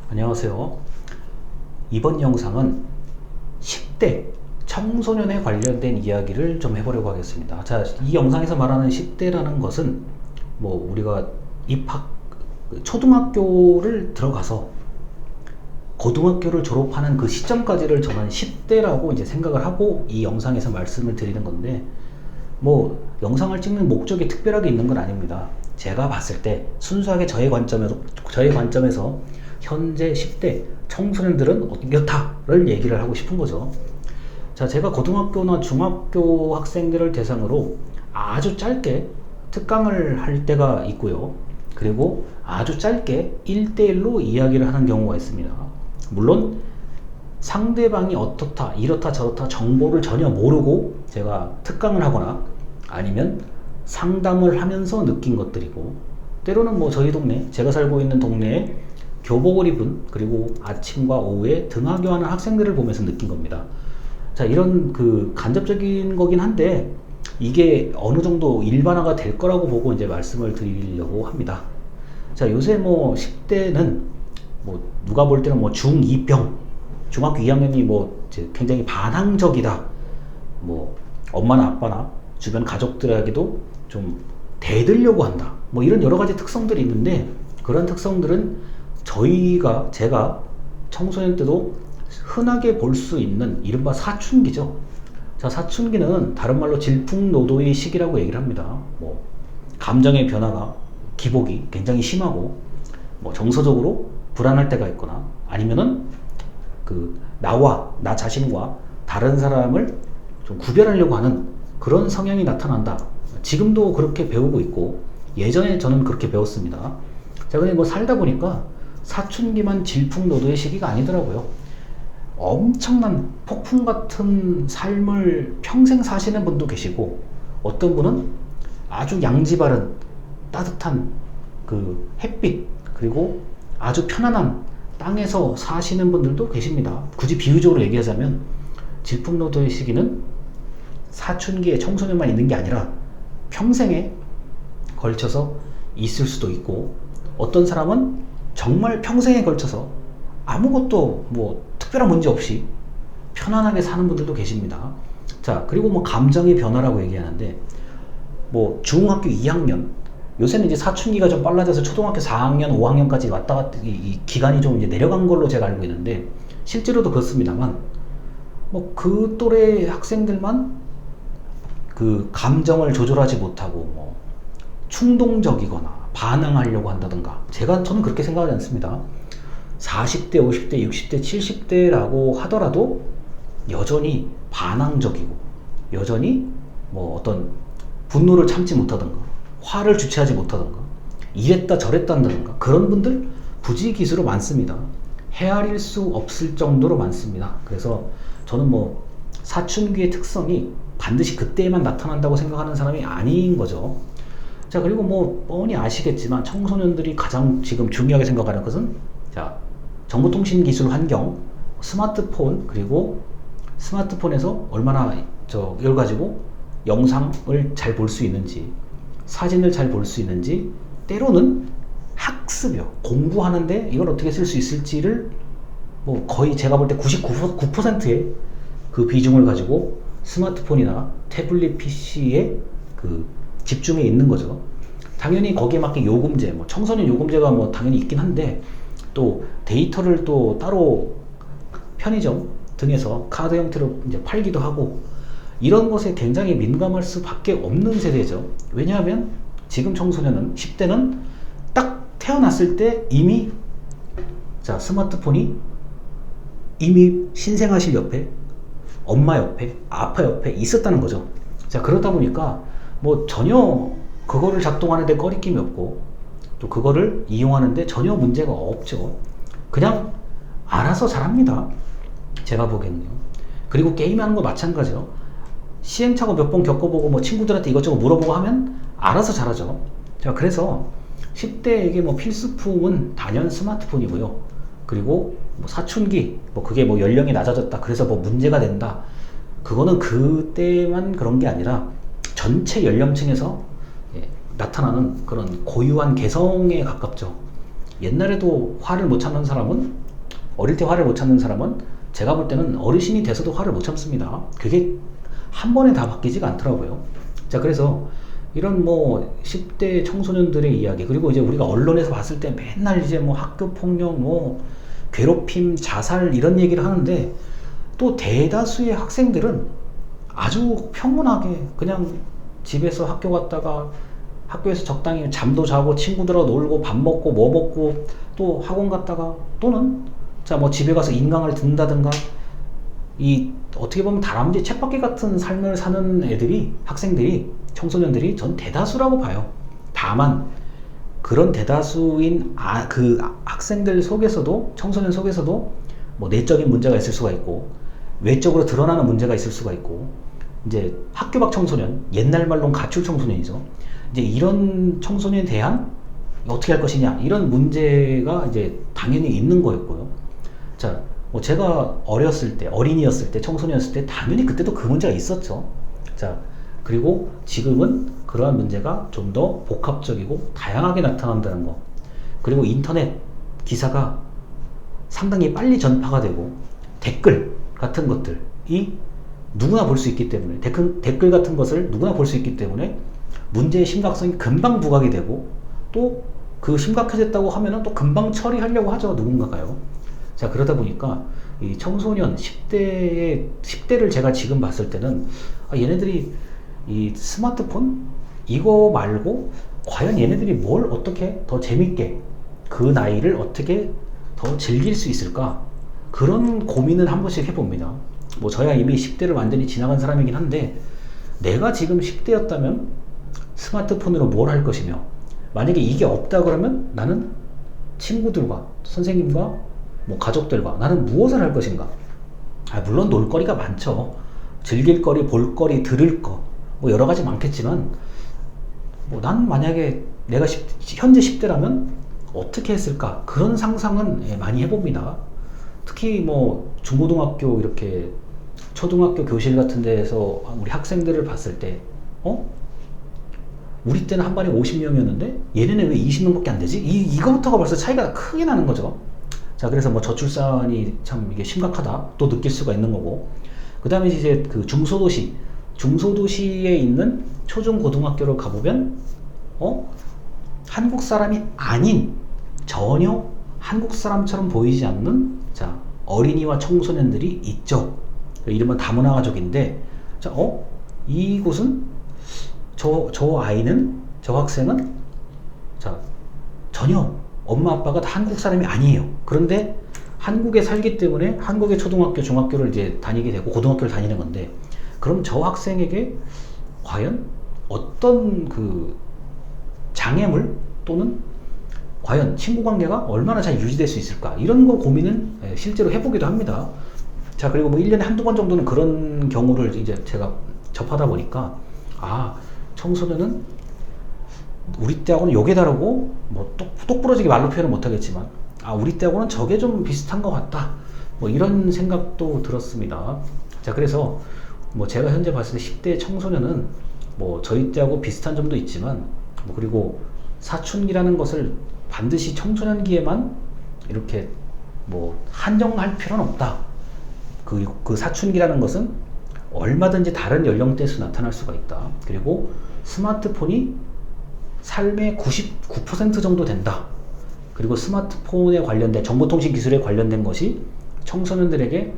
안녕하세요. 이번 영상은 10대 청소년에 관련된 이야기를 좀 해보려고 하겠습니다. 자, 이 영상에서 말하는 10대라는 것은 우리가 입학 초등학교를 들어가서 고등학교를 졸업하는 그 시점까지를 저는 10대라고 이제 생각을 하고 이 영상에서 말씀을 드리는 건데, 영상을 찍는 목적이 특별하게 있는 건 아닙니다. 제가 봤을 때 순수하게 저의 관점에서 현재 10대 청소년들은 이렇다를 얘기를 하고 싶은 거죠. 자, 제가 고등학교나 중학교 학생들을 대상으로 아주 짧게 특강을 할 때가 있고요. 그리고 아주 짧게 1대1로 이야기를 하는 경우가 있습니다. 물론 상대방이 어떻다, 이렇다, 저렇다 정보를 전혀 모르고 제가 특강을 하거나 아니면 상담을 하면서 느낀 것들이고, 때로는 저희 동네, 제가 살고 있는 동네에 교복을 입은, 그리고 아침과 오후에 등하교하는 학생들을 보면서 느낀 겁니다. 자, 이런 간접적인 거긴 한데 이게 어느 정도 일반화가 될 거라고 보고 이제 말씀을 드리려고 합니다. 자, 요새 10대는 누가 볼 때는 중2병, 중학교 2학년이 굉장히 반항적이다. 엄마나 아빠나 주변 가족들에게도 좀 대들려고 한다. 이런 여러 가지 특성들이 있는데, 그런 특성들은 제가 청소년 때도 흔하게 볼 수 있는 이른바 사춘기죠. 자, 사춘기는 다른 말로 질풍노도의 시기라고 얘기를 합니다. 감정의 변화가, 기복이 굉장히 심하고, 정서적으로 불안할 때가 있거나, 아니면은 나 자신과 다른 사람을 좀 구별하려고 하는 그런 성향이 나타난다. 지금도 그렇게 배우고 있고, 예전에 저는 그렇게 배웠습니다. 자, 근데 살다 보니까 사춘기만 질풍노도의 시기가 아니더라고요. 엄청난 폭풍 같은 삶을 평생 사시는 분도 계시고, 어떤 분은 아주 양지 바른 따뜻한 햇빛, 그리고 아주 편안한 땅에서 사시는 분들도 계십니다. 굳이 비유적으로 얘기하자면 질풍노도의 시기는 사춘기에 청소년만 있는 게 아니라 평생에 걸쳐서 있을 수도 있고, 어떤 사람은 정말 평생에 걸쳐서 아무것도 특별한 문제 없이 편안하게 사는 분들도 계십니다. 자, 그리고 감정의 변화라고 얘기하는데, 중학교 2학년, 요새는 이제 사춘기가 좀 빨라져서 초등학교 4학년, 5학년까지 왔다 갔다 이 기간이 좀 이제 내려간 걸로 제가 알고 있는데, 실제로도 그렇습니다만, 그 또래 학생들만 감정을 조절하지 못하고 충동적이거나 반항하려고 한다든가, 저는 그렇게 생각하지 않습니다. 40대, 50대, 60대, 70대라고 하더라도 여전히 반항적이고, 여전히 어떤 분노를 참지 못하든가, 화를 주체하지 못하든가, 이랬다 저랬다 한다든가, 그런 분들 부지기수로 많습니다. 헤아릴 수 없을 정도로 많습니다. 그래서 저는 사춘기의 특성이 반드시 그때에만 나타난다고 생각하는 사람이 아닌 거죠. 자, 그리고 뻔히 아시겠지만 청소년들이 가장 지금 중요하게 생각하는 것은, 자, 정보통신기술 환경, 스마트폰, 그리고 스마트폰에서 얼마나 이걸 가지고 영상을 잘 볼 수 있는지, 사진을 잘 볼 수 있는지, 때로는 학습이요, 공부하는데 이걸 어떻게 쓸 수 있을지를 거의 제가 볼 때 99%의 그 비중을 가지고 스마트폰이나 태블릿 PC에 집중해 있는 거죠. 당연히 거기에 맞게 요금제, 청소년 요금제가 당연히 있긴 한데, 또 데이터를 또 따로 편의점 등에서 카드 형태로 이제 팔기도 하고, 이런 것에 굉장히 민감할 수밖에 없는 세대죠. 왜냐하면 지금 청소년은, 10대는 딱 태어났을 때 이미 스마트폰이 이미 신생아실 옆에, 엄마 옆에, 아빠 옆에 있었다는 거죠. 자, 그러다 보니까 전혀 그거를 작동하는데 꺼리낌이 없고, 또 그거를 이용하는데 전혀 문제가 없죠. 그냥 알아서 잘합니다, 제가 보기에는요. 그리고 게임하는 거 마찬가지죠. 시행착오 몇 번 겪어보고 친구들한테 이것저것 물어보고 하면 알아서 잘하죠. 자, 그래서 10대에게 필수품은 단연 스마트폰이고요. 그리고 사춘기, 그게 연령이 낮아졌다, 그래서 문제가 된다, 그거는 그때만 그런 게 아니라 전체 연령층에서 나타나는 그런 고유한 개성에 가깝죠. 옛날에도 화를 못 참는 사람은, 어릴 때 화를 못 참는 사람은 제가 볼 때는 어르신이 돼서도 화를 못 참습니다. 그게 한 번에 다 바뀌지가 않더라고요. 자, 그래서 이런 뭐 10대 청소년들의 이야기, 그리고 이제 우리가 언론에서 봤을 때 맨날 이제 뭐 학교 폭력, 뭐 괴롭힘, 자살 이런 얘기를 하는데, 또 대다수의 학생들은 아주 평온하게 그냥 집에서 학교 갔다가 학교에서 적당히 잠도 자고 친구들하고 놀고 밥 먹고 뭐 먹고 또 학원 갔다가 또는 자 뭐 집에 가서 인강을 듣는다든가, 이 어떻게 보면 다람쥐 쳇바퀴 같은 삶을 사는 애들이, 학생들이, 청소년들이 전 대다수라고 봐요. 다만 그런 대다수인 그 학생들 속에서도, 청소년 속에서도 뭐 내적인 문제가 있을 수가 있고 외적으로 드러나는 문제가 있을 수가 있고, 이제 학교 밖 청소년, 옛날 말로는 가출 청소년이죠. 이제 이런 청소년에 대한 어떻게 할 것이냐, 이런 문제가 이제 당연히 있는 거였고요. 자, 뭐 제가 어렸을 때, 어린이였을 때, 청소년이었을 때 당연히 그때도 그 문제가 있었죠. 자, 그리고 지금은 그러한 문제가 좀 더 복합적이고 다양하게 나타난다는 거, 그리고 인터넷 기사가 상당히 빨리 전파가 되고 댓글 같은 것들이 누구나 볼 수 있기 때문에, 댓글 같은 것을 누구나 볼 수 있기 때문에 문제의 심각성이 금방 부각이 되고, 또 그 심각해졌다고 하면은 또 금방 처리하려고 하죠, 누군가가요. 자, 그러다 보니까 이 청소년 10대를 제가 지금 봤을 때는 얘네들이 이 스마트폰 이거 말고 과연 얘네들이 뭘 어떻게 더 재밌게, 그 나이를 어떻게 더 즐길 수 있을까, 그런 고민을 한 번씩 해봅니다. 뭐 저야 이미 10대를 완전히 지나간 사람이긴 한데, 내가 지금 10대였다면 스마트폰으로 뭘 할 것이며, 만약에 이게 없다 그러면 나는 친구들과 선생님과 뭐 가족들과 나는 무엇을 할 것인가. 물론 놀거리가 많죠. 즐길 거리, 볼 거리, 들을 거 뭐 여러 가지 많겠지만, 뭐 난 만약에 내가 현재 10대라면 어떻게 했을까, 그런 상상은 많이 해봅니다. 특히 뭐 중고등학교, 이렇게 초등학교 교실 같은 데에서 우리 학생들을 봤을 때, 우리 때는 한 반에 50명이었는데 얘네는 왜 20명밖에 안 되지? 이거부터가 벌써 차이가 크게 나는 거죠. 자, 그래서 뭐 저출산이 참 이게 심각하다 또 느낄 수가 있는 거고, 그 다음에 이제 그 중소도시에 있는 초중 고등학교를 가보면 한국 사람이 아닌, 전혀 한국 사람처럼 보이지 않는 자 어린이와 청소년들이 있죠. 이름은 다문화 가족인데, 자, 이곳은 저 아이는, 저 학생은 자 전혀 엄마 아빠가 다 한국 사람이 아니에요. 그런데 한국에 살기 때문에 한국의 초등학교, 중학교를 이제 다니게 되고 고등학교를 다니는 건데, 그럼 저 학생에게 과연 어떤 그 장애물 또는 과연 친구 관계가 얼마나 잘 유지될 수 있을까, 이런 거 고민은 실제로 해보기도 합니다. 자, 그리고 뭐 1년에 한두 번 정도는 그런 경우를 이제 제가 접하다 보니까, 청소년은 우리 때하고는 요게 다르고, 뭐 똑부러지게 말로 표현은 못하겠지만, 우리 때하고는 저게 좀 비슷한 것 같다, 뭐 이런 생각도 들었습니다. 자, 그래서 뭐 제가 현재 봤을 때 10대 청소년은 뭐 저희 때하고 비슷한 점도 있지만, 뭐 그리고 사춘기라는 것을 반드시 청소년기에만 이렇게 뭐 한정할 필요는 없다. 그 사춘기라는 것은 얼마든지 다른 연령대에서 나타날 수가 있다. 그리고 스마트폰이 삶의 99% 정도 된다. 그리고 스마트폰에 관련된, 정보통신 기술에 관련된 것이 청소년들에게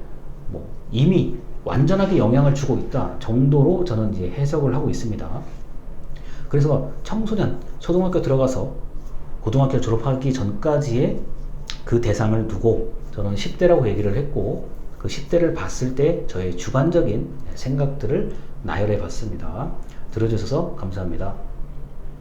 뭐 이미 완전하게 영향을 주고 있다 정도로 저는 이제 해석을 하고 있습니다. 그래서 청소년, 초등학교 들어가서 고등학교 졸업하기 전까지의 그 대상을 두고 저는 10대라고 얘기를 했고, 그 10대를 봤을 때 저의 주관적인 생각들을 나열해 봤습니다. 들어주셔서 감사합니다.